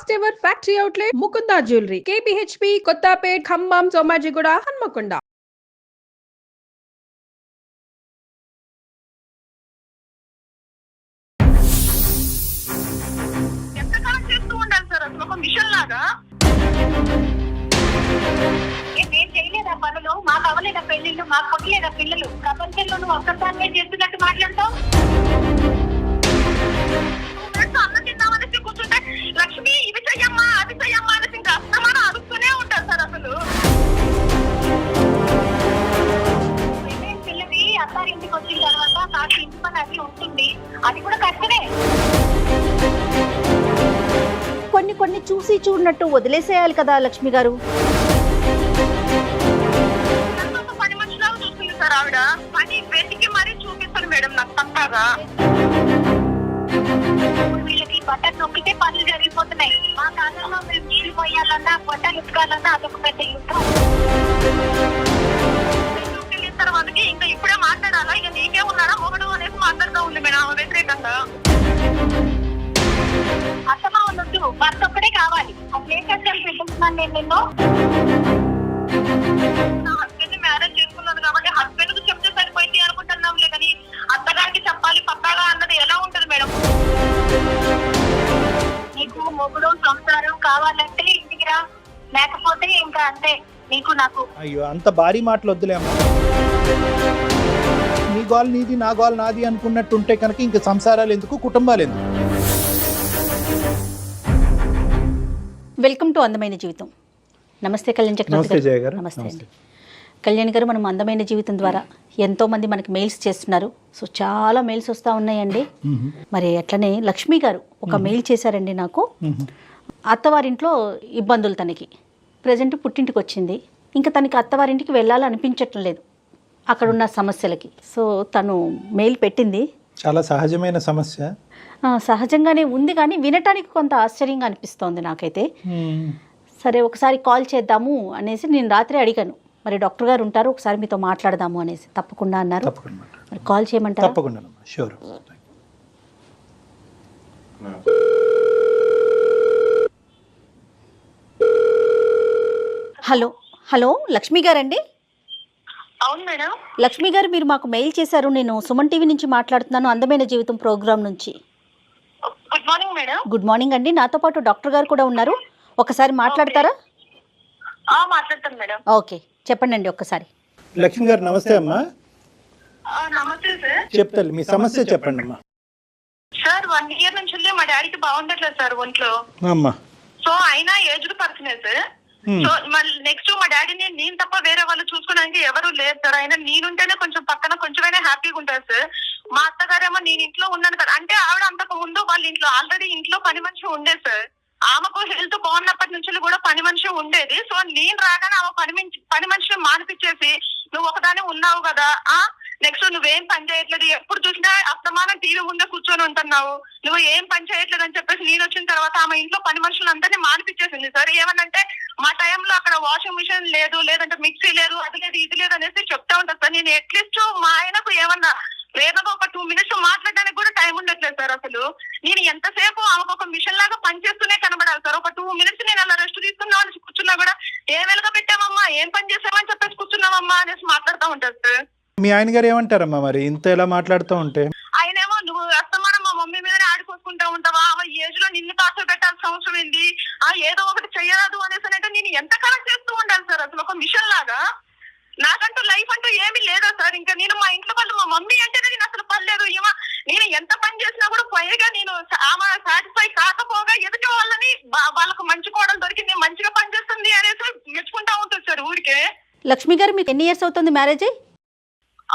First ever factory outlet Mukunda jewellery KPHP Kothapet Khammam Somajiguda Hanamkonda. ఎంతకాలం చేస్తూ ఉండాలి సార్ అసలు ఒక మిషన్ లాగా? నేను చేయలేదా పనులు? మాకు అవ్వలేదా పెళ్లిళ్ళు? మాకు కొట్టలేదా పిల్లలు? ప్రపంచంలో నువ్వు ఒక్కసారి చేస్తున్నట్టు మాట్లాడతావు. అన్న తిందామనేసి కూర్చుంటే లక్ష్మి ఇవి చెయ్యమ్మా అది చెయ్యమ్మా అనేసి ఇంకా అస్తమానం అడుగుతూనే ఉంటారు సార్. అసలు పిల్లవి అత్తారింటికి వచ్చిన తర్వాత నాకు ఇంటి పని అది ఉంటుంది, అది కూడా కష్టమే. కొన్ని కొన్ని చూసి చూడనట్టు వదిలేసేయాలి కదా లక్ష్మి గారు. పని మనుషులాగా చూస్తుంది సార్ ఆవిడ. పని వెతికి మరీ చూపిస్తారు మేడం నాకు తప్పగా. వీళ్ళకి బట్టలు నొక్కితే పనులు జరిగిపోతున్నాయి. మా కాలంలో మేము నీళ్ళు పోయాలన్నా బట్టలు ఉతకాలన్నా అదొక పెద్ద యుద్ధం. వెళ్ళిన తర్వాతకి ఇంకా ఇప్పుడే మాట్లాడాలా, ఇక నీకే ఉన్నాడా మొగడు అనేసి మాట్లాడుతూ ఉంది మేడం వ్యతిరేకంగా. అసమా ఉండొద్దు, భర్త ఒక్కడే కావాలి. అసలు ఏ కష్టాలు పెట్టిస్తున్నాను నేను నిన్ను. నా హస్బెండ్ మ్యారేజ్ చేసుకున్నాను కాబట్టి హస్బెండ్ కు చెప్తే సరిపోయింది అనుకుంటున్నాంలే, కానీ అత్తగారికి చెప్పాలి పక్కాగా అన్నది ఎలా ఉంటది మేడం? నీకు మొగుడు సంసారం కావాలంటే ఇంటికి రా, లేకపోతే ఇంకా అంతే నీకు నాకు. అయ్యో అంత భారీ మాటలు వద్దులే అమ్మా. నీ గోల్ నీది నా గోల్ నాది అనుకున్నట్టుంటే కనుక ఇంక సంసారాలు ఎందుకు, కుటుంబాలు ఎందుకు? వెల్కమ్ టు అందమైన జీవితం. నమస్తే కళ్యాణ్ చక్రవర్తి గారు. నమస్తే అండి కళ్యాణ్ గారు. మనం అందమైన జీవితం ద్వారా ఎంతోమంది మనకి మెయిల్స్ చేస్తున్నారు. సో చాలా మెయిల్స్ వస్తూ ఉన్నాయండి. మరి అట్లనే లక్ష్మి గారు ఒక మెయిల్ చేశారండి నాకు. అత్తవారింట్లో ఇబ్బందులు తనకి, ప్రజెంట్ పుట్టింటికి వచ్చింది, ఇంకా తనకి అత్తవారింటికి వెళ్ళాలనిపించటం లేదు అక్కడున్న సమస్యలకి. సో తను మెయిల్ పెట్టింది. చాలా సహజమైన సమస్య. సహజంగానే ఉంది, కానీ వినటానికి కొంత ఆశ్చర్యంగా అనిపిస్తోంది నాకైతే. సరే ఒకసారి కాల్ చేద్దాము అనేసి నేను రాత్రి అడిగాను, మరి డాక్టర్ గారు ఉంటారు ఒకసారి మీతో మాట్లాడదాము అనేసి. తప్పకుండా అన్నారు. మరి కాల్ చేయమంటారా? తప్పకుండా షూర్. హలో హలో లక్ష్మి గారండి? అవును మేడం. లక్ష్మి గారు మీరు మాకు మెయిల్ చేశారు. నేను సుమన్ టీవీ నుంచి మాట్లాడుతున్నాను, అందమైన జీవితం ప్రోగ్రామ్ నుంచి. Good morning madam. Good morning అండి. నాతో పాటు డాక్టర్ గారు కూడా ఉన్నారు, ఒకసారి మాట్లాడతారా? మాట్లాడతాను మేడం. ఓకే చెప్పండి అండి ఒక్కసారి. లక్ష్మి గారు నమస్తే అమ్మా. నమస్తే సార్. చెప్తాను మీ సమస్య చెప్పండి అమ్మా. సార్ 1 year నుంచి మా డాడీకి బాగుండట్లేదు సార్ ఒంట్లో. అమ్మా. సో అయినా ఏజ్డ్ పర్సనే సార్. సో మళ్ళీ నెక్స్ట్ మా డాడీని నేను తప్ప వేరే వాళ్ళు చూసుకోవడానికి ఎవరు లేరు సార్. అయినా నేనుంటేనే కొంచెం పక్కన కొంచెమైనా హ్యాపీగా ఉంటారు సార్. మా అత్తగారేమో నేను ఇంట్లో ఉన్నాను కదా అంటే ఆవిడ అంతకు ముందు వాళ్ళ ఇంట్లో ఆల్రెడీ ఇంట్లో పని మనిషి ఉండే సార్. ఆమెకు హెల్త్ బాగున్నప్పటి నుంచి కూడా పని మనిషి ఉండేది. సో నేను రాగానే ఆమె పని మనిషిని మానిపించేసి నువ్వు ఒకదాని ఉన్నావు కదా, నెక్స్ట్ నువ్వేం పని చేయట్లేదు, ఎప్పుడు చూసినా అస్తమానం టీవీ ముందే కూర్చొని ఉంటున్నావు, నువ్వు ఏం పని చేయట్లేదు అని చెప్పేసి నేను వచ్చిన తర్వాత ఆమె ఇంట్లో పని మనుషులందరినీ మానిపించేసింది సార్. ఏమనంటే మా టైంలో అక్కడ వాషింగ్ మిషన్ లేదు, లేదంటే మిక్సీ లేదు, అది లేదు ఇది లేదు అనేసి చెప్తా ఉంటాను సార్. నేను అట్లీస్ట్ మా ఆయనకు ఏమన్నా వేగంగా ఒక 2 minutes మాట్లాడడానికి కూడా టైం ఉండట్లేదు సార్. అసలు నేను ఎంతసేపు ఆమెకు ఒక మిషన్ లాగా పనిచేస్తూనే కనబడాలి సార్. ఒక 2 minutes నేను అలా రెస్ట్ తీసుకున్నాం అనేసి కూర్చున్నా కూడా ఏం వెలుగా పెట్టామమ్మా, ఏం పని చేసామని చెప్పేసి కూర్చున్నామమ్మా అనేసి మాట్లాడుతూ ఉంటారు సార్. మీ ఆయన గారు ఏమంటారమ్మా మరి ఇంత ఎలా మాట్లాడుతూ ఉంటే? ఆయనేమో నువ్వు అస్తమానం మా మమ్మీ మీదనే ఆడుకోసుకుంటా ఉంటావా, ఆమె ఏజ్ లో నిన్ను టార్చర్ పెట్టాల్సిన అవసరం ఏంది, ఏదో ఒకటి చెయ్యరాదు అనేసి అంటే నేను ఎంతకాలం చేస్తూ ఉండాలి సార్ అసలు ఒక మిషన్ లాగా? నాకంటూ లైఫ్ అంటూ ఏమీ లేదా సార్. ఇంకా నేను మా ఇంట్లో వాళ్ళు మా మమ్మీ అంటేనే నేను అసలు పర్లేదు, నేను ఎంత పని చేసినా కూడా పైగా నేను ఆమె సాటిస్ఫై కాకపోగా ఎదుటి వాళ్ళని వాళ్ళకు మంచి కోడలు దొరికింది, మంచిగా పని చేస్తుంది అనేసి మెచ్చుకుంటా ఉంటుంది సార్ ఊరికే. లక్ష్మి గారు మీకు ఎన్ని ఇయర్స్ అవుతుంది మ్యారేజ్ అయ్యి?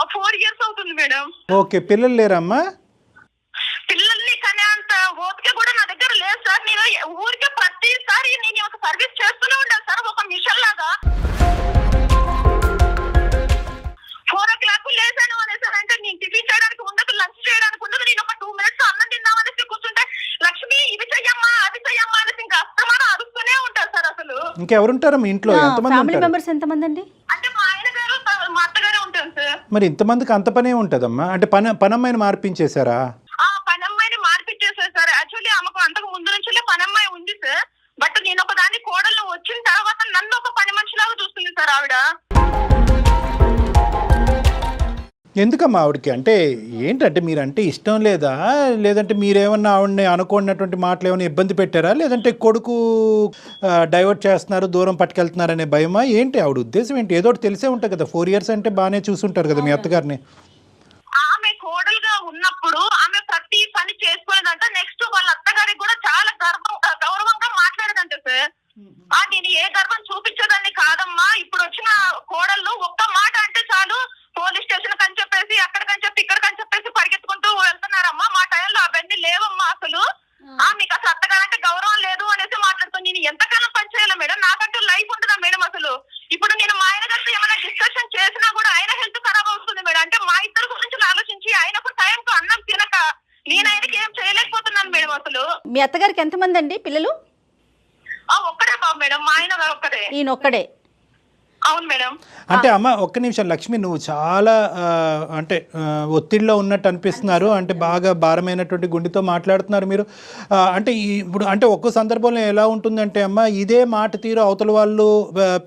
4 years అవుతుంది మేడం. ఓకే. పిల్లలు లేరమ్మా? పిల్లల్ని కానీ అంత ఓపిక కూడా నా దగ్గర లేదు సార్. నేను ఊరికే ప్రతిసారి నేను ఒక సర్వీస్ చేస్తూనే ఉండాలి సార్ ఒక మిషన్ లాగా. 4 o'clock లేసాను అనేసి అంటే నేను టిఫిన్ చేయడానికి ఉండదు, లంచ్ చేయడానికి ఉండదు, నేను ఒక 2 minutes అన్నం తిందామనేసి కూర్చుంటే లక్ష్మి ఇవి చెయ్యమ్మా అది చెయ్యమ్మా అనేసి ఇంకా అస్తమానం అడుగుతూనే ఉంటారు సార్. అసలు ఇంకెవరుంటారు మీ ఇంట్లో? ఫ్యామిలీ మెంబర్స్ ఎంతమంది అండి? అంటే మా ఆయన గారు మా అత్తగారే ఉంటారు సార్. మరి ఇంతమందికి అంత పనే ఉంటదమ్మా? అంటే పనమ్మాయిని మార్పించేశారా? పనమ్మాయిని మార్పించేసారు సార్. యాక్చువల్లీ ఆమెకు అంతకు ముందు నుంచి పనమ్మాయి ఉంది సార్. కదా. ఎందుకమ్మా ఆవిడకి అంటే ఏంటంటే మీరంటే ఇష్టం లేదా, లేదంటే మీరేమన్నా ఆవిడని అనుకున్నటువంటి మాటలు ఏమైనా ఇబ్బంది పెట్టారా, లేదంటే కొడుకు డైవర్ట్ చేస్తున్నారు దూరం పట్టుకెళ్తున్నారనే భయమా ఏంటి ఆవిడ ఉద్దేశం ఏంటి? ఏదో ఒకటి తెలిసే ఉంటుంది కదా, 4 years అంటే బాగానే చూసుంటారు కదా మీ అత్తగారిని. ఆమె కోడలుగా ఉన్నప్పుడు ఆమె ప్రతి పని చేసుకునేదంట. నెక్స్ట్ వాళ్ళ అత్తగారికి కూడా చాలా గౌరవంగా మాట్లాడేదంట సార్. నేను ఏ గర్వం చూపించేదాన్ని కాదమ్మా. ఇప్పుడు వచ్చిన కోడళ్ళు ఒక్క మాట అంటే చాలు పోలీస్ స్టేషన్ కని చెప్పేసి అక్కడికని చెప్పి ఇక్కడికని చెప్పేసి పరిగెత్తుకుంటూ వెళ్తున్నారమ్మా. మా టైంలో అవన్నీ లేవమ్మా అసలు. మీకు అసలు అత్తగారంటే గౌరవం లేదు అనేసి మాట్లాడుతాను. నేను ఎంతకాలం పనిచేయాలా మేడం? నాకంటూ లైఫ్ ఉంటుందా మేడం అసలు? ఇప్పుడు నేను మా ఆయన గారితో ఏమైనా డిస్కషన్ చేసినా కూడా ఆయన హెల్త్ ఖరాబ్ అవుతుంది మేడం. అంటే మా ఇద్దరు గురించి ఆలోచించి ఆయనకు టైంకు అన్నం తినక నేను ఆయనకి ఏం చేయలేకపోతున్నాను మేడం అసలు. మీ అత్తగారికి ఎంతమంది అండి పిల్లలు? ఒక్కడే బాబు మేడం, మా ఆయన గారు ఒక్కడే. ఈయన ఒక్కడే? అవును మేడం. అంటే అమ్మ ఒక్క నిమిషం లక్ష్మి, నువ్వు చాలా అంటే ఒత్తిడిలో ఉన్నట్టు అనిపిస్తున్నారు. అంటే బాగా భారమైనటువంటి గుండెతో మాట్లాడుతున్నారు మీరు. అంటే ఇప్పుడు అంటే ఒక్కో సందర్భంలో ఎలా ఉంటుందంటే అమ్మ, ఇదే మాట తీరు అవతల వాళ్ళు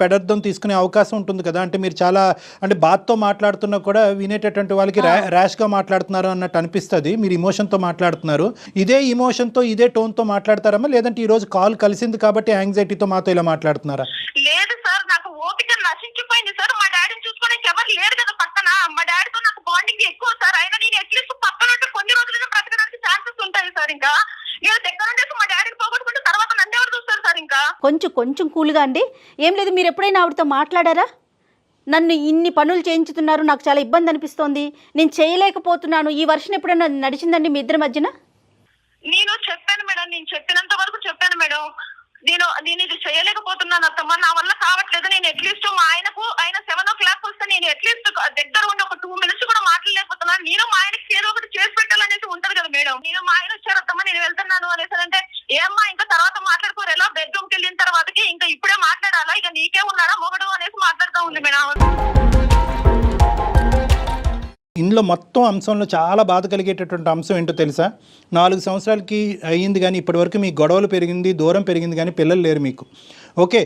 పెడర్థం తీసుకునే అవకాశం ఉంటుంది కదా. అంటే మీరు చాలా అంటే బాధతో మాట్లాడుతున్నా కూడా వినేటటువంటి వాళ్ళకి ర్యాష్గా మాట్లాడుతున్నారు అన్నట్టు అనిపిస్తుంది. మీరు ఇమోషన్తో మాట్లాడుతున్నారు. ఇదే ఇమోషన్తో ఇదే టోన్తో మాట్లాడతారమ్మా, లేదంటే ఈరోజు కాల్ కలిసింది కాబట్టి యాంగ్జైటీతో మాతో ఇలా మాట్లాడుతున్నారా? లేదు సార్, నాకు ఓపిక నశించిపోయింది సార్. మా డాడీని చూసుకోవడానికి ఎవరు లేరు కదా పక్కన. మా డాడీతో నాకు బాండింగ్ ఎక్కువ సార్. అయినా నేను అట్లీస్ట్ పక్కన ఉంటే కొన్ని రోజులు బ్రతకడానికి ఛాన్సెస్ ఉంటాయి సార్. ఇంకా నేను దగ్గర ఉండేసి మా డాడీని పోగొట్టుకుంటే తర్వాత నన్ను ఎవరు చూస్తారు సార్? ఇంకా కొంచెం కూల్గా అండి. ఏం లేదు, మీరు ఎప్పుడైనా ఆవిడతో మాట్లాడారా? నన్ను ఇన్ని పనులు చేయించుతున్నారు, నాకు చాలా ఇబ్బంది అనిపిస్తోంది, నేను చేయలేకపోతున్నాను, ఈ వర్షం ఎప్పుడైనా నడిచిందండి మీ ఇద్దరి మధ్యన? నేను చెప్పాను మేడం, నేను చెప్పినంత వరకు చెప్పాను మేడం. నేను ఇది చేయలేకపోతున్నాను అత్తమ్మ, నా వల్ల కావట్లేదు. నేను అట్లీస్ట్ మా ఆయన 7 o'clock వస్తే నేను అట్లీస్ట్ దగ్గర ఉండి ఒక 2 minutes కూడా మాట్లాడలేకపోతున్నాను. నేను మా ఆయనకి ఏదో ఒకటి చేసి పెట్టాలనేసి ఉంటది కదా మేడం. నేను మా ఆయన వచ్చారు అత్తమ్మ నేను వెళ్తున్నాను అనేసి అంటే, ఏమ్మా ఇంకా తర్వాత మాట్లాడుకోరు, ఎలా బెడ్రూమ్కి వెళ్ళిన తర్వాతకి ఇంకా ఇప్పుడే మాట్లాడాలా, ఇక నీకే ఉన్నాడా మొగడు అనేసి మాట్లాడుతూ ఉంది మేడం. ఇందులో మొత్తం అంశంలో చాలా బాధ కలిగేటటువంటి అంశం ఏంటో తెలుసా? 4 సంవత్సరాలకి అయ్యింది కానీ ఇప్పటివరకు మీ గొడవలు పెరిగింది, దూరం పెరిగింది, కానీ పిల్లలు లేరు మీకు. ఓకే,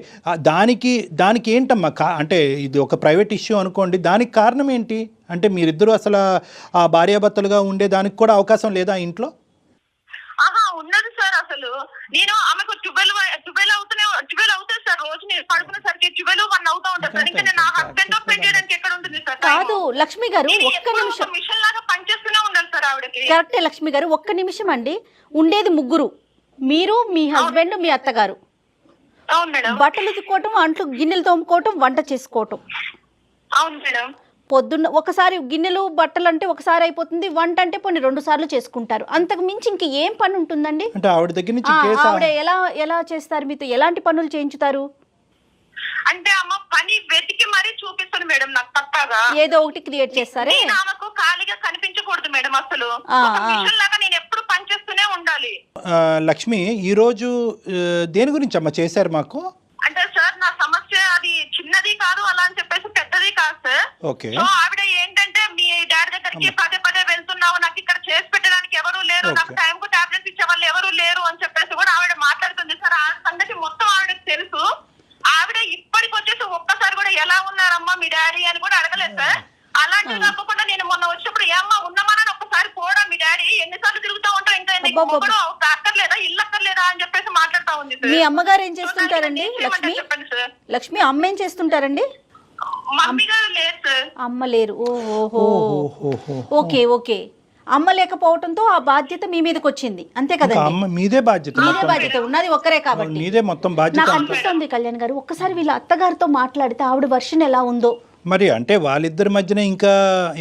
దానికి ఏంటమ్మా అంటే ఇది ఒక ప్రైవేట్ ఇష్యూ అనుకోండి, దానికి కారణం ఏంటి? అంటే మీరిద్దరూ అసలు ఆ భార్యాభర్తలుగా ఉండే దానికి కూడా అవకాశం లేదా ఇంట్లో? ఉన్నది సార్. అసలు నేను ఆమెకు 12 అవుతుంది సార్. రోజు నేను పడుకునేసరికి 12-1 అవుతా ఉంటుంది సార్. ఇంకా నేను నా హస్బెండ్ తో స్పెండ్ చేయడానికి ఎక్కడ ఉంటుంది సార్? కాదు లక్ష్మి గారు, ఒక్క నిమిషం. మిషన్ లాగా పనిచేస్తూనే ఉండాలి సార్ ఆవిడకి. కరెక్టే లక్ష్మి గారు, ఒక్క నిమిషం అండి. ఉండేది 3, మీరు, మీ హస్బెండ్, మీ అత్తగారు. అవును మేడం. బట్టలు ఉతుక్కోవటం, అంట్లు గిన్నెలు తోముకోవటం, వంట చేసుకోవటం. అవును మేడం. పొద్దున్న ఒకసారి గిన్నెలు బట్టలు అంటే ఒకసారి అయిపోతుంది, వంట అంటే పోనీ 2 సార్లు చేసుకుంటారు. అంతకు మించి ఇంక ఏం పని ఉంటుందండి? అంటే ఆవిడ దగ్గర నుంచి ఆవిడ ఎలా చేస్తారు? మీతో ఎలాంటి పనులు చేయించుతారు? అంటే అమ్మ పని వెతికి మరీ చూపిస్తుంది మేడం నాకు పక్కాగా. ఏదో ఒకటి క్రియేట్ చేస్తారే. ఆమెకు ఖాళీగా కనిపించకూడదు మేడం అసలు. మిషన్ లాగా నేను ఎప్పుడు పని చేస్తూనే ఉండాలి. లక్ష్మి, ఈ రోజు దేని గురించి అమ్మ చేశారు మాకు? అంటే సార్ నా సమస్య అది చిన్నది కాదు అలా అని చెప్పేసి పెద్దది కాదు సార్. ఓకే. సో ఆవిడ ఏంటంటే మీ డాడీ దగ్గరికి పదే వెళ్తున్నావు, నాకు ఇక్కడ చేసి పెట్టడానికి ఎవరు లేరు, నాకు టైం కు టాబ్లెట్స్ ఇచ్చే వాళ్ళు ఎవరు లేరు అని చెప్పేసి కూడా ఆవిడ మాట్లాడుతుంది సార్. ఆ సంగతి మొత్తం ఆవిడకి తెలుసు. ఆవిడ ఇప్పటికి వచ్చేసి ఒక్కసారి కూడా ఎలా ఉన్నారమ్మా మీ డాడీ అని కూడా అడగలేదు సార్. అలాంటివి కాకుండా నేను మొన్న వచ్చినప్పుడు ఏమ్మా ఉన్నామని ఒక్కసారి పోడా మీ డాడీ ఎన్నిసార్లు తిరుగుతూ ఉంటావు, ఇంకా మొగుడు అక్కర్లేదా, ఇల్లు అక్కర్లేదా అని చెప్పేసి మాట్లాడుతూ ఉంది. మీ అమ్మగారు ఏం చేస్తుంటారండి లక్ష్మి? లక్ష్మి అమ్మ ఏం చేస్తుంటారండి? మమ్మీ గారు లేదు సార్. అమ్మ లేరు. ఓకే. అమ్మ లేకపోవడంతో ఆ బాధ్యత మీ మీదకి వచ్చింది, అంతే కదండి? మీదే బాధ్యత ఉన్నది ఒక్కరే కాబట్టి మీదే మొత్తం బాధ్యత. నాకు అనిపిస్తుంది కళ్యాణ్ గారు, ఒక్కసారి వీళ్ళ అత్తగారితో మాట్లాడితే ఆవిడ వర్షన్ ఎలా ఉందో మరి. అంటే వాళ్ళిద్దరి మధ్యన ఇంకా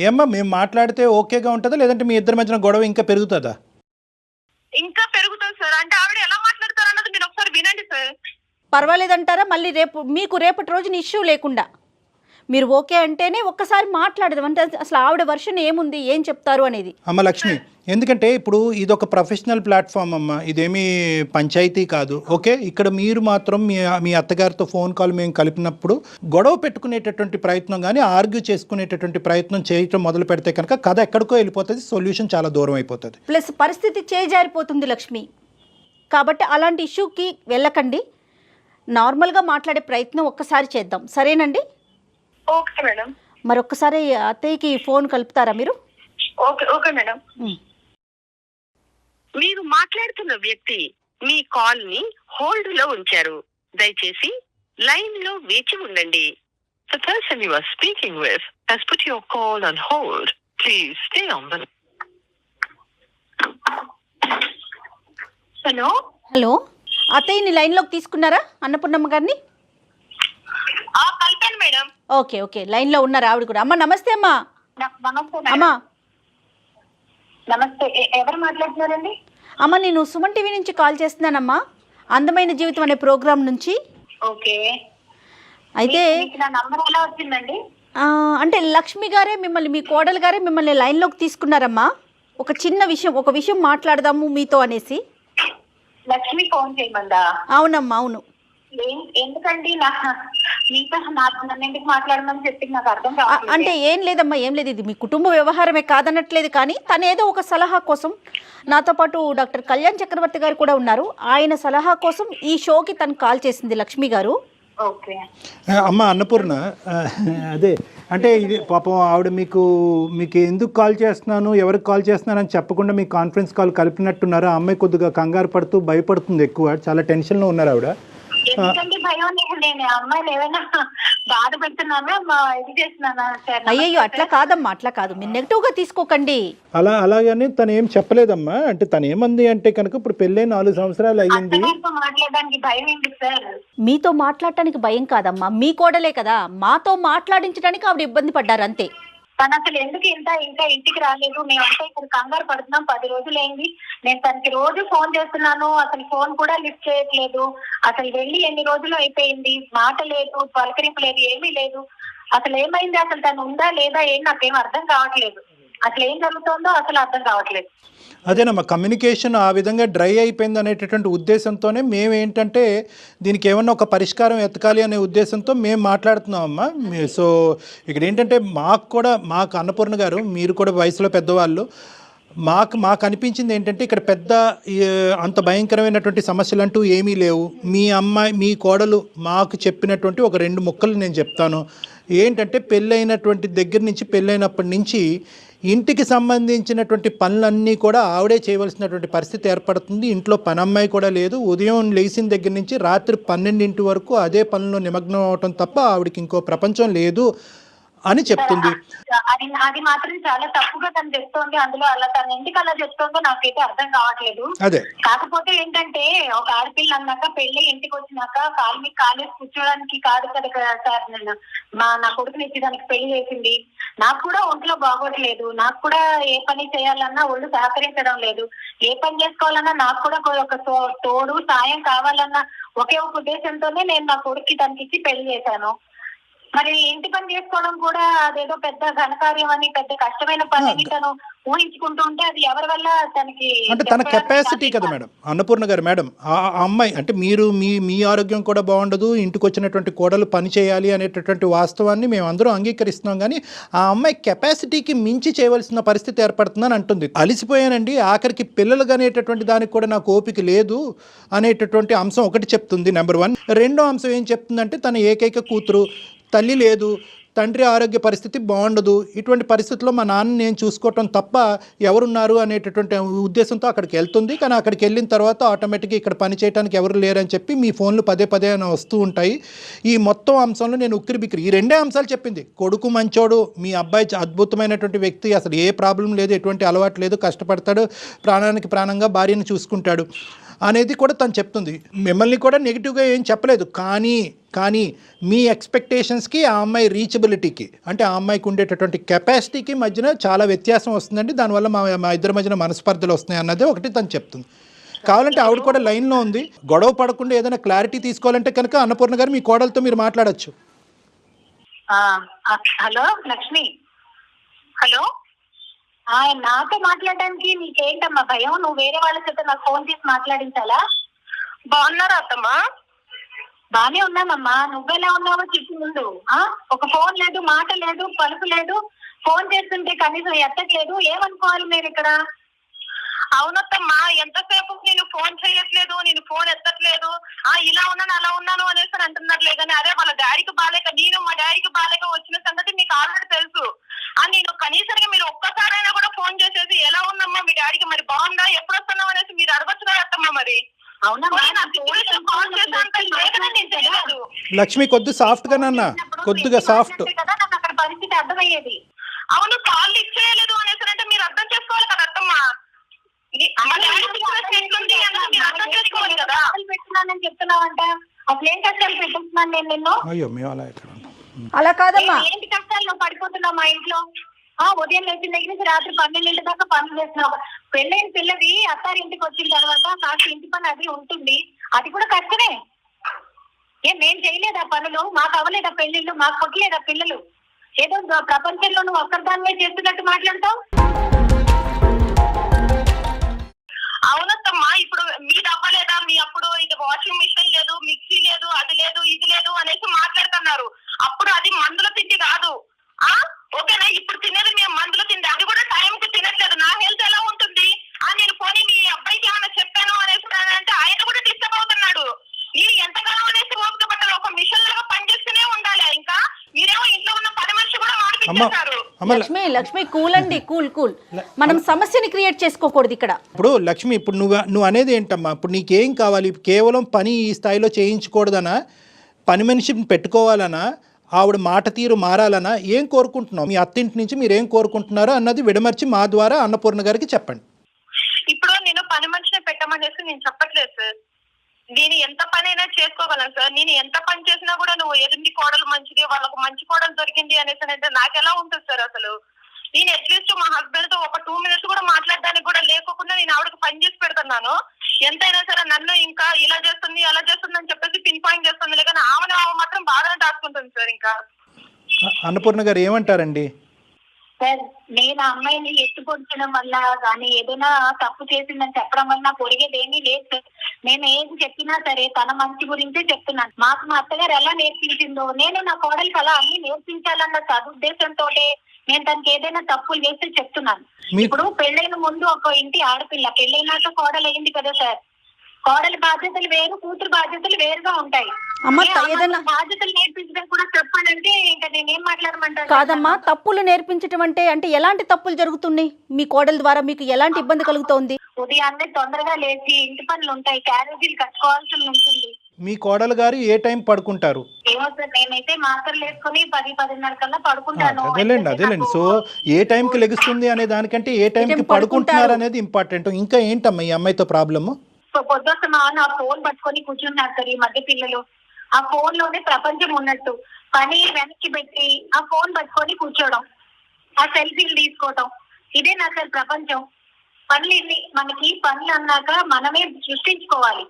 ఏమ్మా మేము మాట్లాడితే ఓకేగా ఉంటుందా, లేదంటే మీ ఇద్దరి మధ్యన గొడవ ఇంకా పెరుగుతుందా? ఇంకా పెరుగుతుంది సార్. అంటే ఆవిడ ఎలా మాట్లాడతారు అన్నది మీరు ఒకసారి వినండి సార్. పర్వాలేదంటారా? మళ్ళీ రేపటి రోజున ఇష్యూ లేకుండా మీరు ఓకే అంటేనే ఒక్కసారి మాట్లాడదాం. అంటే అసలు ఆవిడ వర్షన్ ఏముంది, ఏం చెప్తారు అనేది. అమ్మ లక్ష్మి, ఎందుకంటే ఇప్పుడు ఇది ఒక ప్రొఫెషనల్ ప్లాట్ఫామ్ అమ్మ, ఇదేమీ పంచాయతీ కాదు. ఓకే, ఇక్కడ మీరు మాత్రం మీ అత్తగారితో ఫోన్ కాల్ మేము కలిపినప్పుడు గొడవ పెట్టుకునేటటువంటి ప్రయత్నం కానీ ఆర్గ్యూ చేసుకునేటటువంటి ప్రయత్నం చేయటం మొదలు పెడితే కనుక కథ ఎక్కడికో వెళ్ళిపోతుంది, సొల్యూషన్ చాలా దూరం అయిపోతుంది. ప్లస్ పరిస్థితి చేజారిపోతుంది లక్ష్మి. కాబట్టి అలాంటి ఇష్యూకి వెళ్ళకండి, నార్మల్గా మాట్లాడే ప్రయత్నం ఒక్కసారి చేద్దాం, సరేనండి? Okay madam. మరొక్కసారి అత్తయ్యకి ఫోన్ కలుపుతారా మీరు? Okay okay madam. మీరు మాట్లాడుతున్న వ్యక్తి మీ కాల్ ని హోల్డ్ లో ఉంచారు. దయచేసి లైన్ లో వేచి ఉండండి. The person you are speaking with has put your call on hold. Please stay on the. Hello hello, అత్తయ్యని లైన్లోకి తీసుకున్నారా అన్నపూర్ణమ్మ గారిని? కలిపాను మేడం. ఓకే ఓకే, లైన్లో ఉన్నారు ఆవిడ కూడా. అమ్మ నమస్తే అమ్మా. నమస్తే అమ్మా. నమస్తే, ఎవరు మాట్లాడుతున్నారండి? అమ్మ నేను సుమన్ టీవీ నుంచి కాల్ చేస్తున్నానమ్మా, అందమైన జీవితం అనే ప్రోగ్రాం నుంచి. ఓకే. అయితే నా నంబర్ ఎలా వచ్చిందండి? అంటే లక్ష్మి గారే మిమ్మల్ని, మీ కోడలు గారే మిమ్మల్ని లైన్లోకి తీసుకున్నారమ్మా. ఒక చిన్న విషయం, ఒక విషయం మాట్లాడదాము మీతో అనేసి. లక్ష్మి ఫోన్ చేయమందా? అవునమ్మా అవును. ఎందుకండి మీతో నన్ను ఎందుకు మాట్లాడమని చెప్పి నాకు అర్థం కాదు. అంటే ఏం లేదమ్మా, ఏం లేదు, ఇది మీ కుటుంబ వ్యవహారమే కాదనట్లేదు, కానీ తను ఏదో ఒక సలహా కోసం, నాతో పాటు డాక్టర్ కళ్యాణ్ చక్రవర్తి గారు కూడా ఉన్నారు, ఆయన సలహా కోసం ఈ షోకి తను కాల్ చేసింది లక్ష్మి గారు. ఓకే అమ్మ అన్నపూర్ణ, అదే అంటే ఇది పాపం ఆవిడ మీకు ఎందుకు కాల్ చేస్తున్నాను, ఎవరికి కాల్ చేస్తున్నాను అని చెప్పకుండా మీకు కాన్ఫరెన్స్ కాల్ కలిపినట్టున్నారు. ఆ అమ్మాయి కొద్దిగా కంగారు పడుతూ భయపడుతుంది, ఎక్కువ చాలా టెన్షన్లో ఉన్నారు ఆవిడ. ఎందుకంటే భయం, నేను అమ్మాయిలు ఏమైనా బాధ పెడుతున్నానా, ఇది చేస్తున్నానా? అయ్యో అట్లా కాదమ్మా, అట్లా కాదు, మీరు నెగిటివ్గా తీసుకోకండి. అలాగని తను ఏం చెప్పలేదమ్మా. అంటే తను ఏమంది అంటే కనుక ఇప్పుడు పెళ్ళై 4 సంవత్సరాలు అయ్యింది. మాట్లాడడానికి భయం ఏంటి సార్? మీతో మాట్లాడటానికి భయం కాదమ్మా, మీ కోడలే కదా, మాతో మాట్లాడించడానికి ఆవిడ ఇబ్బంది పడ్డారు అంతే. తను అసలు ఎందుకు ఇంకా ఇంటికి రాలేదు? మేమంతా ఇక్కడ కంగారు పడుతున్నాం. 10 రోజులు అయింది. నేను తనకి రోజు ఫోన్ చేస్తున్నాను, అసలు ఫోన్ కూడా లిఫ్ట్ చేయట్లేదు. అసలు వెళ్ళి ఎన్ని రోజులు అయిపోయింది, మాట లేదు, పలకరింపు లేదు, ఏమీ లేదు. అసలు ఏమైంది, అసలు తను ఉందా లేదా ఏం నాకేం అర్థం కావట్లేదు. అసలు ఏం జరుగుతుందో అసలు అర్థం కావట్లేదు. అదేనమ్మా, కమ్యూనికేషన్ ఆ విధంగా డ్రై అయిపోయింది అనేటటువంటి ఉద్దేశంతోనే మేము ఏంటంటే దీనికి ఏమన్నా ఒక పరిష్కారం ఎతకాలి అనే ఉద్దేశంతో మేము మాట్లాడుతున్నామమ్మా. సో ఇక్కడ ఏంటంటే మాకు అన్నపూర్ణ గారు, మీరు కూడా వయసులో పెద్దవాళ్ళు, మాకు అనిపించింది ఏంటంటే ఇక్కడ పెద్ద అంత భయంకరమైనటువంటి సమస్యలు అంటూ ఏమీ లేవు. మీ కోడలు మాకు చెప్పినటువంటి ఒక 2 ముక్కలు నేను చెప్తాను. ఏంటంటే పెళ్ళైనటువంటి దగ్గర నుంచి, పెళ్ళైనప్పటి నుంచి ఇంటికి సంబంధించినటువంటి పనులన్నీ కూడా ఆవిడే చేయవలసినటువంటి పరిస్థితి ఏర్పడుతుంది. ఇంట్లో పనమ్మాయి కూడా లేదు. ఉదయం లేచిన దగ్గర నుంచి రాత్రి 12 వరకు అదే పనుల్లో నిమగ్నం అవటం తప్ప ఆవిడకి ఇంకో ప్రపంచం లేదు అని చెప్తుంది. అది మాత్రం చాలా తప్పుగా తను చెప్తోంది. అందులో అలా తను ఎందుకు అలా చెప్తోందో నాకైతే అర్థం కావట్లేదు. అదే కాకపోతే ఏంటంటే ఒక ఆడపిల్ల అన్నాక, పెళ్లి ఇంటికి వచ్చినాక కాలు మీద కాలేసి కూర్చోడానికి కాదు కదా సార్. నేను నా కొడుకుని ఇచ్చి దానికి పెళ్లి చేసింది. నాకు కూడా ఒంట్లో బాగోట్లేదు. నాకు కూడా ఏ పని చేయాలన్నా ఒళ్ళు సహకరించడం లేదు. ఏ పని చేసుకోవాలన్నా నాకు కూడా ఒక తోడు సాయం కావాలన్నా ఒకే ఒక ఉద్దేశంతోనే నేను నా కొడుక్కి దానికి ఇచ్చి పెళ్లి చేశాను. మరి ఇంటి పని చేసుకోవడం కూడా అదేదో పెద్ద ఘనకార్యం అని, పెద్ద కష్టమైన పని అని తను ఊహించుకుంటూ ఉంటే అది ఎవరి వల్ల తనకి, అంటే తన కెపాసిటీ కదా మేడం. అన్నపూర్ణ గారు మేడం, ఆ అమ్మాయి అంటే మీరు మీ ఆరోగ్యం కూడా బాగుండదు, ఇంటికి వచ్చినటువంటి కోడలు పని చేయాలి అనేటటువంటి వాస్తవాన్ని మేము అందరూ అంగీకరిస్తున్నాం. కానీ ఆ అమ్మాయి కెపాసిటీకి మించి చేయవలసిన పరిస్థితి ఏర్పడుతుందని అంటుంది. అలిసిపోయానండి, ఆఖరికి పిల్లలు అనేటటువంటి దానికి కూడా నాకు ఓపిక లేదు అనేటటువంటి అంశం ఒకటి చెప్తుంది, నెంబర్ 1. రెండో అంశం ఏం చెప్తుందంటే తన ఏకైక కూతురు, తల్లి లేదు, తండ్రి ఆరోగ్య పరిస్థితి బాగుండదు, ఇటువంటి పరిస్థితుల్లో మా నాన్న నేను చూసుకోవటం తప్ప ఎవరున్నారు అనేటటువంటి ఉద్దేశంతో అక్కడికి వెళ్తుంది. కానీ అక్కడికి వెళ్ళిన తర్వాత ఆటోమేటిక్గా ఇక్కడ పని చేయడానికి ఎవరు లేరని చెప్పి మీ ఫోన్లు పదే వస్తూ ఉంటాయి. ఈ మొత్తం అంశంలో నేను ఉక్కిరిబిక్కిరి ఈ 2 అంశాలు చెప్పింది. కొడుకు మంచోడు, మీ అబ్బాయి అద్భుతమైనటువంటి వ్యక్తి, అసలు ఏ ప్రాబ్లం లేదు, ఎటువంటి అలవాటు లేదు, కష్టపడతాడు, ప్రాణానికి ప్రాణంగా భార్యను చూసుకుంటాడు అనేది కూడా తను చెప్తుంది. మిమ్మల్ని కూడా నెగిటివ్గా ఏం చెప్పలేదు. కానీ మీ ఎక్స్పెక్టేషన్స్కి ఆ అమ్మాయి రీచబిలిటీకి, అంటే ఆ అమ్మాయికి ఉండేటటువంటి కెపాసిటీకి మధ్యన చాలా వ్యత్యాసం వస్తుందండి. దానివల్ల మా ఇద్దరి మధ్యన మనస్పర్ధలు వస్తున్నాయి అన్నదే ఒకటి తను చెప్తుంది. కావాలంటే ఆవిడ కూడా లైన్లో ఉంది. గొడవ పడకుండా ఏదైనా క్లారిటీ తీసుకోవాలంటే కనుక అన్నపూర్ణ గారు మీ కోడలతో మీరు మాట్లాడచ్చు. Hello Lakshmi, hello. నాతో మాట్లాడడానికి నీకేంటమ్మా భయం? నువ్వు వేరే వాళ్ళ చేత నాకు ఫోన్ చేసి మాట్లాడించాలా? బాగున్నారా అత్తమ్మా? బానే ఉన్నానమ్మా. నువ్వెలా ఉన్నావో చెప్పు ముందు. ఒక ఫోన్ లేదు, మాట లేదు, పలుకు లేదు. ఫోన్ చేస్తుంటే కనీసం ఎత్తట్లేదు. ఏమనుకోవాలి మీరు ఇక్కడ? అవునత్తమ్మా, ఎంతసేపు నేను ఫోన్ చేయట్లేదు, నేను ఫోన్ ఎత్తట్లేదు, ఇలా ఉన్నాను అలా ఉన్నాను అనేసి అంటున్నట్లే. కానీ అదే వాళ్ళ డాడీకి బాలేక, నేను మా డాడీకి బాలేక వచ్చిన మీ డాడీకి, మరి బాగుందా ఎప్పుడు వస్తున్నావు అనేసి మీరు అడగొచ్చు కదా అత్తమ్మ. మరి అవునా కాల్ చేసినంత లేకనే నేను తెలియదు. లక్ష్మి కొద్ది సాఫ్ట్ గానన్నా, కొద్దిగా సాఫ్ట్ కదా నాకు అక్కడ పరిస్థితి అర్థమయ్యేది. అవును కాల్ లిఫ్ట్ చేయలేదు అనేసి అంటే మీరు అర్థం చేసుకోవాలి కదా అత్తమ్మ. ఎట్లుంది అన్నది మీరు అర్థం చేసుకోవాలి కదా. పెట్టినానని చెప్తున్నావంట, అసలు ఏం కష్టాలు పెట్టిస్తున్నాను నేను నిన్ను? అయ్యో మేము అలా ఎక్కడ అలా కాదమ్మా, ఏంటి కష్టాల్లో పడిపోతున్నావు మా ఇంట్లో? ఉదయం లేచిన దగ్గర నుంచి రాత్రి 12 దాకా పనులు చేస్తున్నావు. పెళ్ళైన పిల్లవి అత్తారింటికి వచ్చిన తర్వాత కాస్త ఇంటి పని అది ఉంటుంది, అది కూడా కష్టమే. మేము చేయలేదా పనులు? మాకు అవ్వలేదా పెళ్లిళ్ళు? మాకు పుట్టలేదా పిల్లలు? ఏదో ప్రపంచంలో నువ్వు ఒక్కరిదానివే చేస్తున్నట్టు మాట్లాడతావు. అవునమ్మా, ఇప్పుడు మీరు అవ్వలేదా? మీ అప్పుడు ఇది వాషింగ్ మిషన్ లేదు, మిక్సీ లేదు, అది లేదు, ఇది లేదు అనేసి మాట్లాడుతున్నారు. అప్పుడు అది మందుల తిండి కాదు. ఓకేనా? ఇప్పుడు తినేది మేము మందుల తిండి, అది కూడా టైంకి తినట్లేదు. నా హెల్త్ ఎలా ఉంటుంది? నేను పోనీ మీ అబ్బాయికి ఏమైనా చెప్పాను అనేసి అంటే ఆయన కూడా డిస్టర్బ్ అవుతున్నాడు. నేను ఎంతగానో అనేసి ఓపిక పట్టాలి. ఒక మిషన్ లాగా పనిచేస్తూనే ఉండాలి. ఇంకా మీరేమో ఇంట్లో ఉన్న పని మనిషి కూడా మాట్లాడుతున్నారు. లక్ష్మి కూల్ అండి, కూల్. మనం సమస్యని క్రియేట్ చేసుకోకూడదు ఇక్కడ. ఇప్పుడు లక్ష్మి, ఇప్పుడు నువ్వు అనేది ఏంటమ్మా? ఇప్పుడు నీకేం కావాలి? కేవలం పని ఈ స్థాయిలో చేయించకూడదనా, పని మనిషిని పెట్టుకోవాలనా, ఆవిడ మాట తీరు మారాలనా, ఏం కోరుకుంటున్నావు? మీ అత్తింటి నుంచి మీరు ఏం కోరుకుంటున్నారో అన్నది విడమర్చి మా ద్వారా అన్నపూర్ణ గారికి చెప్పండి. ఇప్పుడు నేను పని మనిషిని పెట్టమనేసి నేను చెప్పట్లేదు సార్. నేను ఎంత పని అయినా చేసుకోగలను సార్. నేను ఎంత పని చేసినా కూడా నువ్వు ఎదుటి కోడలు మంచిది, వాళ్ళకు మంచి కోడలు దొరికింది అనేసి అంటే నాకు ఎలా ఉంటుంది సార్? అసలు నేను అట్లీస్ట్ మా హస్బెండ్ తో ఒక 2 minutes కూడా మాట్లాడడానికి కూడా లేకోకుండా నేను ఆవిడకి పని చేసి పెడుతున్నాను. ఎంతైనా సరే నన్ను ఇంకా ఇలా చేస్తుంది అలా చేస్తుంది అని చెప్పేసి పిన్ పాయింట్ చేస్తుంది, కానీ ఆమె మాత్రం బాగానే దాచుకుంటుంది సార్. ఇంకా అన్నపూర్ణ గారు ఏమంటారండి? సార్, నేను ఆ అమ్మాయిని ఎత్తుకొచ్చడం వల్ల కానీ ఏదైనా తప్పు చేసిందని చెప్పడం వల్ల నాకు ఒరిగేది ఏమీ లేదు సార్. నేను ఏది చెప్పినా సరే తన మంచి గురించే చెప్తున్నాను. మాకు మా అత్తగారు ఎలా నేర్పించిందో నేను నా కోడలికి అలా అన్ని నేర్పించాలన్న సదుద్దేశంతో నేను తనకి ఏదైనా తప్పులు చేస్తే చెప్తున్నాను. ఇప్పుడు పెళ్ళైన ముందు ఒక ఇంటి ఆడపిల్ల, పెళ్ళైనాక కోడలు అయింది కదా సార్. కోడలి బాధ్యతలు వేరు, కూతురు బాధ్యతలు వేరుగా ఉంటాయి. బాధ్యతలు నేర్పించడం కూడా చెప్పాలంటే ఇంకా నేనేం మాట్లాడమంటాను? కాదమ్మా, తప్పులు నేర్పించడం అంటే ఎలాంటి తప్పులు జరుగుతున్నాయి? మీ కోడల ద్వారా మీకు ఎలాంటి ఇబ్బంది కలుగుతోంది? ఉదయాన్నే తొందరగా లేచి ఇంటి పనులు ఉంటాయి, క్యారేజీలు కట్టుకోవాల్సి ఉంటుంది. మీ కోడలు గారు ఏ టైం పడుకుంటారు? ఏమో సార్, నేనైతే మాత్రలు వేసుకుని 10-10:30 కల్లా పడుకుంటాను. అదేలేండి. సో ఏ టైంకి లెగుస్తుంది అనే దానికంటే ఏ టైంకి పడుకుంటున్నారు అనేది ఇంపార్టెంట్. ఇంకా ఏంటమ్మా ఈ అమ్మాయితో ప్రాబ్లము? పొద్దున్న ఆ ఫోన్ పట్టుకొని కూర్చున్నారు సార్ ఈ మధ్య పిల్లలు. ఆ ఫోన్ లోనే ప్రపంచం ఉన్నట్టు పని వెనక్కి పెట్టి ఆ ఫోన్ పట్టుకొని కూర్చోవడం, ఆ సెల్ఫీలు తీసుకోవడం, ఇదే నా సార్ ప్రపంచం. పనులు మనకి పనులు అన్నాక మనమే సృష్టించుకోవాలి.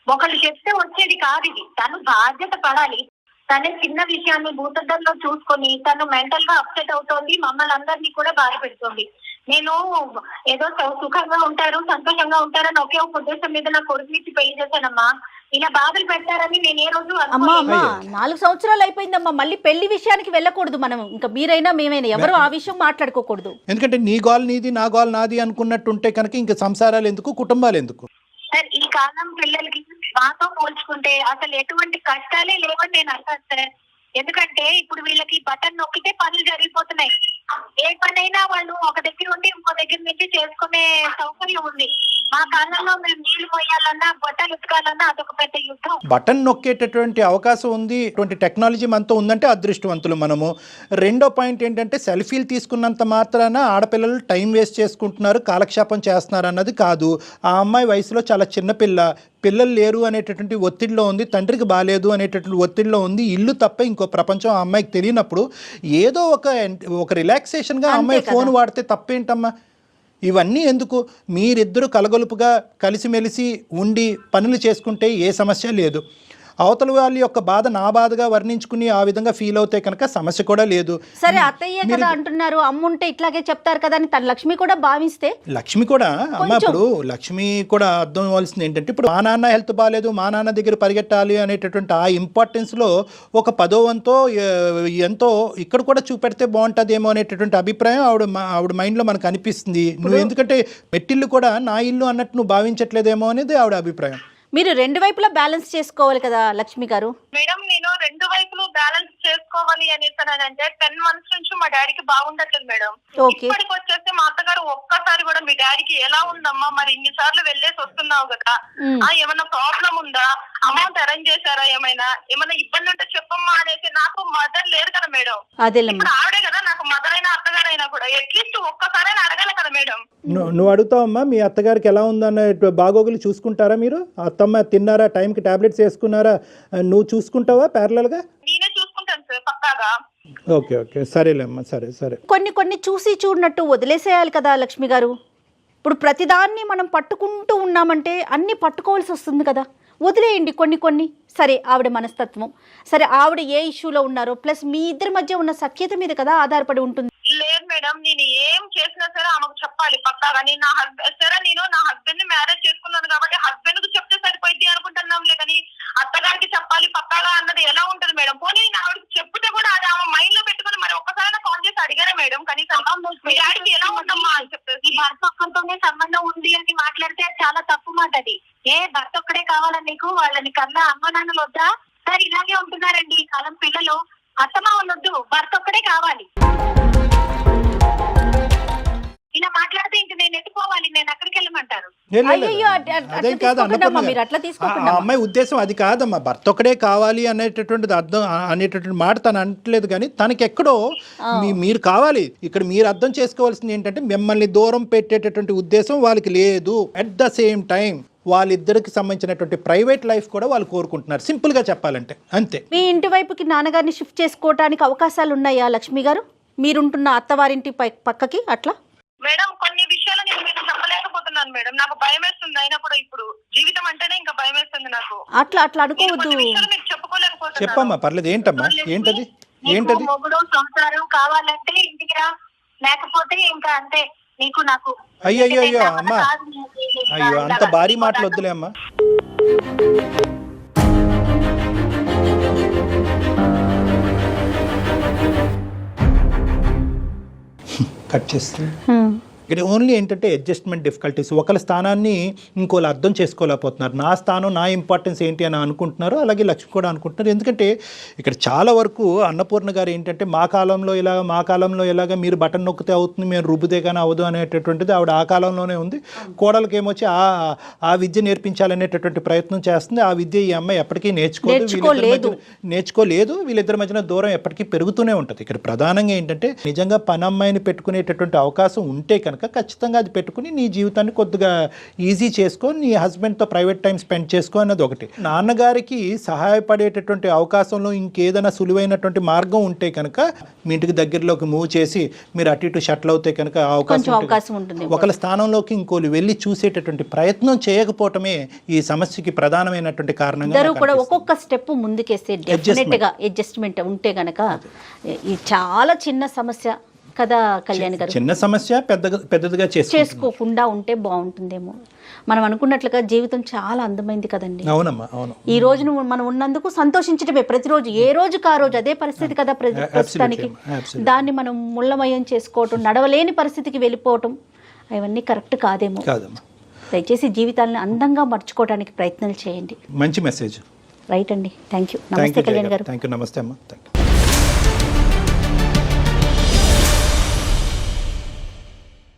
ఒకళ్ళు చెప్తే వచ్చేది కాదు ఇది. తను బాధ్యత పడాలి. తనే చిన్న విషయాన్ని భూతద్దంలో చూసుకొని తను మెంటల్ గా అప్సెట్ అవుతోంది, మమ్మల్ని అందరినీ కూడా బాధ పెడుతోంది. నేను ఏదో సుఖంగా ఉంటారు, సంతోషంగా ఉంటారని ఒకే ఒక ఉద్దేశం మీద నా కొడుకు నుంచి పెళ్లి చేశానమ్మా. ఇలా బాధలు పెట్టారని నేను ఏ రోజు అమ్మా 4 సంవత్సరాలు అయిపోయిందమ్మా. మళ్ళీ పెళ్లి విషయానికి వెళ్ళకూడదు మనం. ఇంకా మీరైనా మేమైనా ఎవరు ఆ విషయం మాట్లాడుకోకూడదు. ఎందుకంటే నీ గోల్ నీది, నా గోల్ నాది అనుకున్నట్టుంటే కనుక ఇంకా సంసారాలు ఎందుకు, కుటుంబాలు ఎందుకు? సార్, ఈ కాలం పిల్లలకి మాతో పోల్చుకుంటే అసలు ఎటువంటి కష్టాలే లేవని నేను అంటాను సార్. ఎందుకంటే ఇప్పుడు వీళ్ళకి బటన్ నొక్కితే పనులు జరిగిపోతున్నాయి. ఏ పనైనా వాళ్ళు ఒక దగ్గర ఉండి ఇంకో దగ్గర నుంచి చేసుకునే సౌకర్యం ఉంది. మా కాలంలో మేము నీళ్లు పోయాలన్నా బట్టలు ఉతకాలన్నా అదొక పెద్ద యుద్ధం. బటన్ నొక్కేటటువంటి అవకాశం ఉంది, ఇటువంటి టెక్నాలజీ మనతో ఉందంటే అదృష్టవంతులు మనము. రెండో పాయింట్ ఏంటంటే సెల్ఫీలు తీసుకున్నంత మాత్రాన ఆడపిల్లలు టైం వేస్ట్ చేసుకుంటున్నారు, కాలక్షేపం చేస్తున్నారు అన్నది కాదు. ఆ అమ్మాయి వయసులో చాలా చిన్నపిల్ల, పిల్లలు లేరు అనేటటువంటి ఒత్తిడిలో ఉంది, తండ్రికి బాగాలేదు అనేటటువంటి ఒత్తిడిలో ఉంది. ఇల్లు తప్ప ఇంకో ప్రపంచం ఆ అమ్మాయికి తెలియనప్పుడు ఏదో ఒక రిలాక్సేషన్గా ఆ అమ్మాయి ఫోన్ వాడితే తప్పేంటమ్మా? ఇవన్నీ ఎందుకు? మీరిద్దరూ కలగొలుపుగా కలిసిమెలిసి ఉండి పనులు చేసుకుంటే ఏ సమస్య లేదు. అవతల వాళ్ళ యొక్క బాధ నా బాధగా వర్ణించుకుని ఆ విధంగా ఫీల్ అవుతే కనుక సమస్య కూడా లేదు. సరే అత్తయ్య కదా అంటున్నారు, అమ్ముంటే ఇట్లాగే చెప్తారు కదా అని తన లక్ష్మి కూడా భావిస్తే, లక్ష్మి కూడా అమ్మ ఇప్పుడు లక్ష్మి కూడా అర్థం అవ్వాల్సింది ఏంటంటే ఇప్పుడు మా నాన్న హెల్త్ బాగాలేదు, మా నాన్న దగ్గర పరిగెట్టాలి అనేటటువంటి ఆ ఇంపార్టెన్స్లో ఒక 10వ వంతో ఎంతో ఇక్కడ కూడా చూపెడితే బాగుంటుందేమో అనేటటువంటి అభిప్రాయం ఆవిడ మైండ్లో మనకు అనిపిస్తుంది. నువ్వు ఎందుకంటే మెట్టిల్లు కూడా నా ఇల్లు అన్నట్టు నువ్వు భావించట్లేదేమో అనేది ఆవిడ అభిప్రాయం. మీరు రెండు వైపులా బ్యాలెన్స్ చేసుకోవాలి కదా లక్ష్మి గారు. మేడం నేను రెండు వైపులు బ్యాలెన్స్ చేసుకోవాలి అనేసానంటే 10 months నుంచి మా డాడీకి బాగుండట్లేదు మేడం. ఓకే. ఇప్పటికి వచ్చేసి మా అత్తగారు ఒక్కసారి కూడా మీ డాడీకి ఎలా ఉందమ్మా, మరి ఇన్ని సార్లు వెళ్ళేసి వస్తున్నావు కదా, ఏమన్నా ప్రాబ్లం ఉందా, అమౌంట్ అరేంజ్ చేశారా, ఏమైనా ఇబ్బంది ఉంటే చెప్పమ్మా అనేసి. నాకు మదర్ లేరు కదా మేడం, ఇప్పుడు ఆవిడే కదా నాకు మదర్ అయినా అత్తగారైనా కూడా. అట్లీస్ట్ ఒక్కసారైనా అడగాలి కదా మేడం. నువ్వు అడుగుతావమ్మా మీ అత్తగారికి ఎలా ఉందన్న బాగోగులు చూసుకుంటారా మీరు? అత్తమ్మ తిన్నారా, టైంకి టాబ్లెట్స్ వేసుకున్నారా, నువ్వు చూసుకుంటావా ప్యారలల్గా? నేనే చూసుకుంటాను సార్ పక్కాగా. ఓకే ఓకే సరేలేమ్మా, సరే. కొన్ని చూసి చూడనట్టు వదిలేసేయాలి కదా లక్ష్మి గారు. ఇప్పుడు ప్రతిదాన్ని మనం పట్టుకుంటూ ఉన్నామంటే అన్ని పట్టుకోవాల్సి వస్తుంది కదా. వదిలేయండి కొన్ని. సరే ఆవిడ మనస్తత్వం, సరే ఆవిడ ఏ ఇష్యూలో ఉన్నారో, ప్లస్ మీ ఇద్దరి మధ్య ఉన్న సఖ్యత మీద కదా ఆధారపడి ఉంటుంది. లేదు మేడం, నేను ఏం చేసినా సరే ఆమెకు చెప్పాలి పక్కాగా. నేను నా హస్బెండ్ ని మ్యారేజ్ చేసుకున్నాను కాబట్టి హస్బెండ్ కు చెప్తే సరిపోయింది అనుకుంటున్నాంలే, కానీ అత్తగారికి చెప్పాలి పక్కాగా అన్నది ఎలా ఉంటది మేడం? పోనీ నేను ఆవిడకి చెప్తే కూడా అది ఆమె మైండ్ లో పెట్టుకుని మరి ఒక్కసారి కాల్ చేసి అడిగారా మేడం కనీసం మీ డాడీకి ఎలా ఉందమ్మా అని చెప్పేసి? భర్త ఒక్కరితోనే సంబంధం ఉంది అని మాట్లాడితే చాలా తప్పు మాట అది. భర్త ఒక్కడే కావాలని నీకు, వాళ్ళని కన్నా అమ్మ నాన్నలు వద్దా? సరే ఇలాగే ఉంటున్నారండి ఈ కాలం పిల్లలు. అత్తమామలు వద్దు, భర్త ఒక్కడే కావాలి. ఇలా మాట్లాడితే ఇంక నేను ఎత్తుకోవాలి, నేను అక్కడికి వెళ్ళమంటారు. అదేం కాదు అన్నపూర్ణ, అమ్మాయి ఉద్దేశం అది కాదమ్మా. భర్త ఒక్కడే కావాలి అనేటటువంటిది అర్థం అనేటటువంటి మాట తను అనట్లేదు, కానీ తనకి ఎక్కడో మీరు కావాలి. ఇక్కడ మీరు అర్థం చేసుకోవాల్సింది ఏంటంటే మిమ్మల్ని దూరం పెట్టేటటువంటి ఉద్దేశం వాళ్ళకి లేదు. అట్ ద సేమ్ టైం వాళ్ళిద్దరికి సంబంధించినటువంటి ప్రైవేట్ లైఫ్ కూడా వాళ్ళు కోరుకుంటున్నారు, సింపుల్ గా చెప్పాలంటే అంతే. మీ ఇంటి వైపుకి నాన్నగారిని షిఫ్ట్ చేసుకోవడానికి అవకాశాలు ఉన్నాయా లక్ష్మి గారు? మీరుంటున్న అత్తవారింటి పక్కకి అట్లా? మేడం కొన్ని విషయాలు నేను మీకు చెప్పలేకపోతున్నాను మేడం, నాకు భయం వేస్తుంది. అయినా కూడా ఇప్పుడు జీవితం అంటేనే ఇంకా భయం వేస్తుంది నాకు. అట్లా అనుకోవద్దు. మీకు చెప్పుకోలేకపోతున్నాను. చెప్పమ్మా, పర్లేదు. ఏంటమ్మా, ఏంటది? మొగుడు సంసారం కావాలంటే ఇంటికి రా, లేకపోతే ఇంకా అంతే నీకు నాకు. అయ్యో అమ్మా, అయ్యో అంత భారీ మాటలు వద్దులే అమ్మా. కట్ చేస్తుంది. ఇక్కడ ఓన్లీ ఏంటంటే అడ్జస్ట్మెంట్ డిఫికల్టీస్. ఒకళ్ళ స్థానాన్ని ఇంకోళ్ళు అర్థం చేసుకోలేకపోతున్నారు. నా స్థానం, నా ఇంపార్టెన్స్ ఏంటి అని అనుకుంటున్నారు. అలాగే లక్ష్మి కూడా అనుకుంటున్నారు. ఎందుకంటే ఇక్కడ చాలా వరకు అన్నపూర్ణ గారు ఏంటంటే మా కాలంలో ఇలాగ మీరు బటన్ నొక్కితే అవుతుంది, మేము రుబ్బితే కానీ అవ్వదు అనేటటువంటిది ఆవిడ ఆ కాలంలోనే ఉంది. కోడలకి ఏమొచ్చి ఆ విద్య నేర్పించాలనేటటువంటి ప్రయత్నం చేస్తుంది. ఆ విద్య ఈ అమ్మాయి ఎప్పటికీ నేర్చుకోలేదు. వీళ్ళిద్దరి మధ్యన దూరం ఎప్పటికీ పెరుగుతూనే ఉంటుంది. ఇక్కడ ప్రధానంగా ఏంటంటే నిజంగా పనమ్మాయిని పెట్టుకునేటటువంటి అవకాశం ఉంటే కనుక ఖచ్చితంగా అది పెట్టుకుని నీ జీవితాన్ని కొద్దిగా ఈజీ చేసుకో, నీ హస్బెండ్తో ప్రైవేట్ టైం స్పెండ్ చేసుకో అన్నది ఒకటి. నాన్నగారికి సహాయపడేటటువంటి అవకాశంలో ఇంకేదైనా సులువైనటువంటి మార్గం ఉంటే కనుక మీ ఇంటికి దగ్గరలోకి మూవ్ చేసి మీరు అటు ఇటు షట్ల్ అవుతే కనుక అవకాశం ఉంటుంది. ఒకళ్ళ స్థానంలోకి ఇంకోళ్ళు వెళ్ళి చూసేటటువంటి ప్రయత్నం చేయకపోవటమే ఈ సమస్యకి ప్రధానమైనటువంటి కారణంగా కూడా ఒక్కొక్క స్టెప్ ముందుకేస్తే డెఫినెట్గా అడ్జస్ట్మెంట్ ఉంటే కనుక ఈ చాలా చిన్న సమస్య కదా కళ్యాణ్ గారు, చిన్న సమస్య పెద్దదిగా చేసుకోకుండా ఉంటే బాగుంటుందేమో. మనం అనుకున్నట్లుగా జీవితం చాలా అందమైంది కదండి. అవునమ్మా, అవును. ఈ రోజు మనం ఉన్నందుకు సంతోషించడమే ప్రతిరోజు, ఏ రోజుకి ఆ రోజు అదే పరిస్థితి కదా ప్రస్తుతానికి. దాన్ని మనం ముళ్ళమయం చేసుకోవటం, నడవలేని పరిస్థితికి వెళ్ళిపోవటం అవన్నీ కరెక్ట్ కాదేమో. దయచేసి జీవితాలను అందంగా మర్చుకోవడానికి ప్రయత్నాలు చేయండి. మంచి మెసేజ్. రైట్ అండి. Thank you. నమస్తే కళ్యాణ్ గారు. Thank you. నమస్తే అమ్మా.